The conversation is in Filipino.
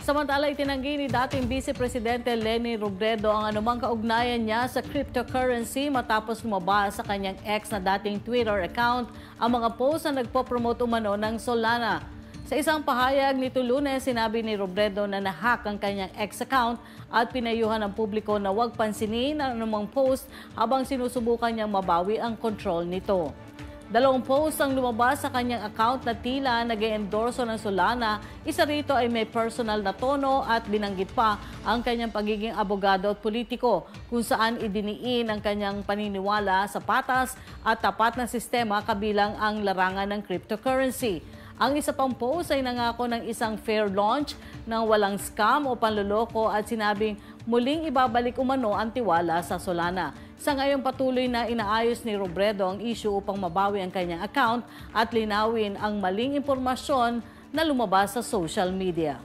Samantala, itinanggi ni dating Vice Presidente Leni Robredo ang anumang kaugnayan niya sa cryptocurrency matapos lumabas sa kanyang ex na dating Twitter account ang mga post na nagpo-promote umano ng Solana. Sa isang pahayag nito Lunes, sinabi ni Robredo na nahack ang kanyang ex account at pinayuhan ng publiko na huwag pansinin ang anumang post habang sinusubukan niyang mabawi ang control nito. 2 post ang lumabas sa kanyang account na tila nag-e-endorso ng Solana. Isa rito ay may personal na tono at binanggit pa ang kanyang pagiging abogado at politiko kung saan idiniin ang kanyang paniniwala sa patas at tapat na sistema kabilang ang larangan ng cryptocurrency. Ang isa pang post ay nangako ng isang fair launch ng walang scam o panloloko at sinabing muling ibabalik umano ang tiwala sa Solana. Sa ngayon patuloy na inaayos ni Robredo ang issue upang mabawi ang kanyang account at linawin ang maling impormasyon na lumabas sa social media.